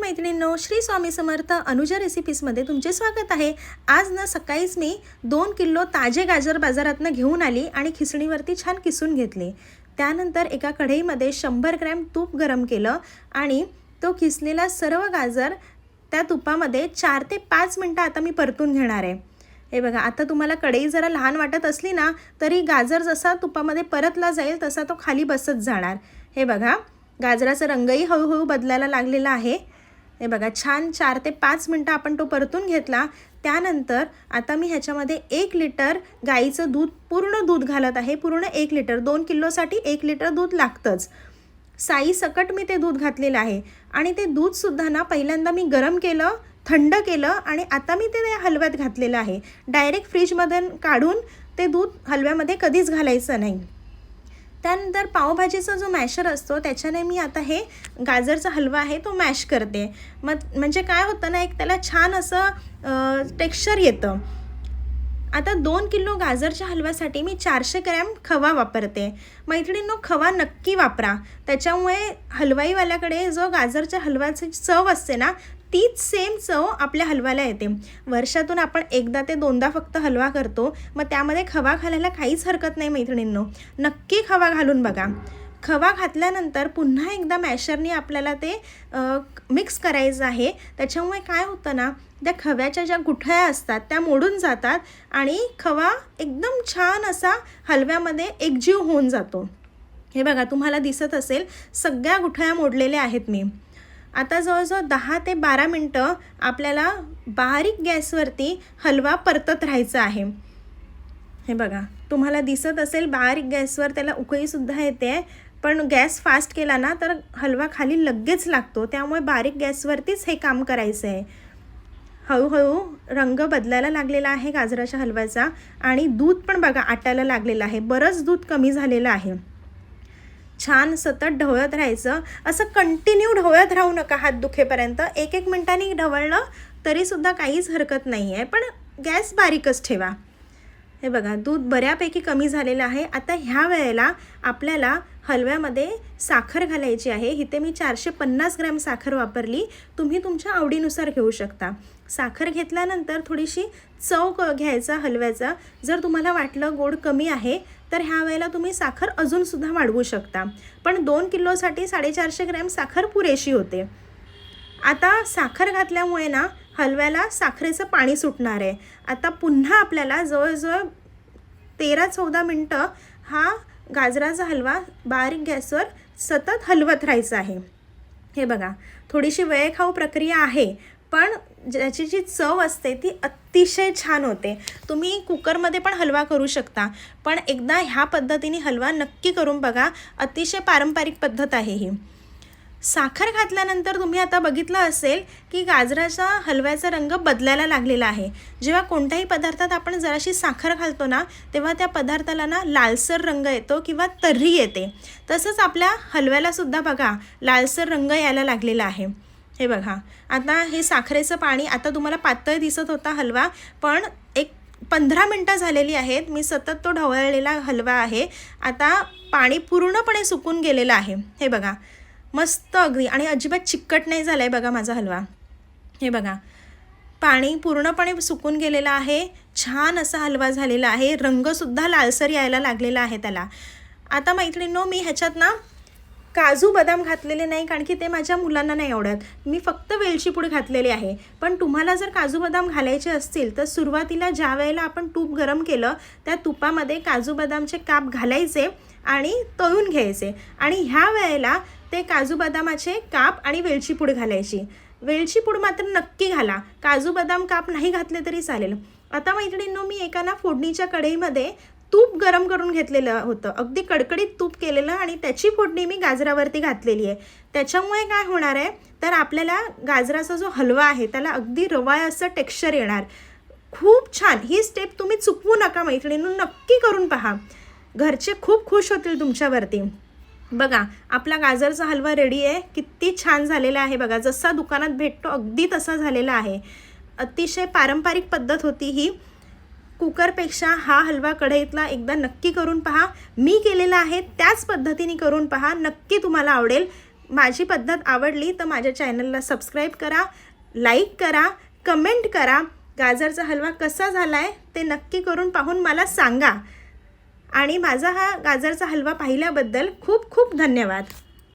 मैत्रिणींनो, श्री स्वामी समर्थ अनुजा रेसिपीजमध्ये तुमचे स्वागत आहे। आज ना सकाळीच मी 2 किलो ताजे गाजर बाजारातनं घेऊन आली आणि खिसणीवरती छान किसून घेतले। त्यानंतर एका कढईमध्ये 100 ग्रॅम तूप गरम केलं आणि तो किसलेला सर्व गाजर त्या तुपामध्ये 4 ते 5 मिनिटं आता मी परतून घेणार आहे। हे बघा, आता तुम्हाला कढई जरा लहान वाटत असली ना तरी गाजर जसा तुपामध्ये परतला जाईल तसा तो खाली बसत जाणार। हे बघा, गाजराचा रंगही हळूहळू बदलायला लागलेला आहे। हे बघा, छान 4 ते 5 मिनिटं आपण तो परतून घेतला। त्यानंतर आता मी ह्याच्यामध्ये 1 लिटर गाईचं दूध, पूर्ण दूध घालत आहे। पूर्ण 1 लिटर, 2 किलोसाठी 1 लिटर दूध लागतंच। साई सकट मी ते दूध घातलेलं आहे आणि ते दूधसुद्धा ना पहिल्यांदा मी गरम केलं, थंड केलं आणि आता मी ते हलव्यात घातलेलं आहे। डायरेक्ट फ्रीजमध्ये काढून ते दूध हलव्यामध्ये कधीच घालायचं नाही। त्यानंतर पावभाजीचा जो मॅशर असतो त्याच्याने मी आता हे गाजरचा हलवा आहे तो मॅश करते। म्हणजे काय होतं ना, एक त्याला छान असं टेक्स्चर येतं। आता 2 किलो गाजरच्या हलव्यासाठी मी 400 ग्रॅम खवा वापरते। मैत्रिणींनो, खवा नक्की वापरा, त्याच्यामुळे हलवाईवाल्याकडे जो गाजरच्या हलव्याची चव असते ना तीच सेम चव आपल्या हलव्याला येते। वर्षातून आपण एकदा ते दोनदा फक्त हलवा करतो, मग त्यामध्ये खवा घालायला काहीच हरकत नाही। मैत्रिणींनो, नक्की खवा घालून बघा। खवा घातल्यानंतर पुन्हा एकदा मॅशरनी आपल्याला ते मिक्स करायचं आहे। त्याच्यामुळे काय होतं ना, त्या खव्याच्या ज्या गुठळ्या असतात त्या मोडून जातात आणि खवा एकदम छान असा हलव्यामध्ये एकजीव होऊन जातो। हे बघा, तुम्हाला दिसत असेल सगळ्या गुठळ्या मोडलेल्या आहेत मी। आता जवळजवळ 10 ते 12 मिनटं आपल्याला बारीक गॅसवरती हलवा परतत राहायचा आहे। हे बघा, तुम्हाला दिसत असेल बारीक गॅसवर त्याला उकळीसुद्धा येते, पण गॅस फास्ट केला ना तर हलवा खाली लगेच लागतो, त्यामुळे बारीक गॅसवरतीच हे काम करायचं आहे। हळूहळू रंग बदलायला लागलेला आहे गाजराच्या हलव्याचा आणि दूध पण बघा आटायला लागलेलं आहे। बरंच दूध कमी झालेलं आहे। छान सतत ढवळत राहायचं, असं कंटिन्यू ढवळत राहू नका हात दुखेपर्यंत। 1-1 मिनिटांनी ढवळलं तरीसुद्धा काहीच हरकत नाही आहे, पण गॅस बारीकच ठेवा। हे बघा, दूध बऱ्यापैकी कमी झालेलं आहे। आता ह्या वेळेला आपल्याला हलव्यामध्ये साखर घालायची आहे। इथे मी 450 ग्रॅम साखर वापरली, तुम्ही तुमच्या आवडीनुसार घेऊ शकता। साखर घेतल्यानंतर थोडीशी चव घ्यायचा हलव्याचा। जर तुम्हाला वाटलं गोड कमी आहे तर ह्या वेळेला तुम्ही साखर अजूनसुद्धा वाढवू शकता, पण 2 किलोसाठी 450 ग्रॅम साखर पुरेशी होते। आता साखर घातल्यामुळे ना हलव्याला साखरेचं पाणी सुटणार आहे। आता पुन्हा आपल्याला जवळजवळ 13-14 मिनटं हा गाजराचा हलवा बारीक गॅसवर सतत हलवत राहायचं आहे। हे बघा, थोडीशी वेळखाऊ प्रक्रिया आहे, पण ज्याची जी चव असते ती अतिशय छान होते। तुम्ही कुकरमध्ये पण हलवा करू शकता, पण एकदा ह्या पद्धतीने हलवा नक्की करून बघा। अतिशय पारंपरिक पद्धत आहे ही। साखर घातल्यानंतर तुम्ही आता बघितलं असेल की गाजराचा हलव्याचा रंग बदलायला लागलेला आहे। जेव्हा कोणत्याही पदार्थात आपण जराशी साखर घालतो ना तेव्हा त्या पदार्थाला ना लालसर रंग येतो किंवा तर्री येते। तसंच आपल्या हलव्यालासुद्धा बघा लालसर रंग यायला लागलेला आहे। हे बघा, आता हे साखरेचं पाणी, आता तुम्हाला पातळ दिसत होता हलवा, पण एक 15 मिनटं झालेली आहेत। मी सतत तो ढवळलेला हलवा आहे। आता पाणी पूर्णपणे सुकून गेलेलं आहे। हे बघा, मस्त अगदी, आणि अजिबात चिकट नाही झाला आहे बघा माझा हलवा। हे बघा, पाणी पूर्णपणे सुकून गेलेलं आहे। छान असा हलवा झालेला आहे, रंगसुद्धा लालसर यायला लागलेला आहे त्याला। आता मैत्रिणींनो, मी ह्याच्यात ना काजू बदाम घातलेले नाही, कारण की ते माझ्या मुलांना नाही आवडत। मी फक्त वेलची पूड घातलेली आहे। पण तुम्हाला जर काजू बदाम घालायचे असतील तर सुरुवातीला ज्या वेळेला आपण तूप गरम केलं त्या तुपामध्ये काजू बदामचे काप घालायचे आणि तळून घ्यायचे, आणि ह्या वेळेला ते काजू बदामाचे काप आणि वेलची पूड घालायची। वेलची पूड मात्र नक्की घाला, काजू बदाम काप नाही घातले तरी चालेल। आता मैत्रिणींनो, मी एका ना फोडणीच्या कढईमध्ये तूप गरम करून घेतलेलं होतं, अगदी कडकडीत तूप केलेलं, आणि त्याची फोडणी मी गाजरावरती घातलेली आहे। त्याच्यामुळे काय होणार आहे तर आपल्याला गाजराचा जो हलवा आहे त्याला अगदी रवाळ असं टेक्स्चर येणार। खूप छान, ही स्टेप तुम्ही चुकवू नका मैत्रिणींनो, नक्की करून पहा। घरचे खूप खुश होतील तुमच्यावरती। बघा, आपला गाजरचा हलवा रेडी आहे। किती छान झालेला आहे बघा, जसा दुकानात भेटतो अगदी तसा झालेला आहे। अतिशय पारंपरिक पद्धत होती ही। कुकरपेक्षा हा हलवा कढईतला एकदा नक्की करून पहा। मी केलेला आहे त्याच पद्धतीने करून पहा, नक्की तुम्हाला आवडेल। माझी पद्धत आवडली तर माझ्या चॅनलला सबस्क्राईब करा, लाईक करा, कमेंट करा. गाजरचा हलवा कसा झाला आहे ते नक्की करून पाहून मला सांगा. आणि माझा हा गाजरचा हलवा पाहिल्याबद्दल खूप खूप धन्यवाद.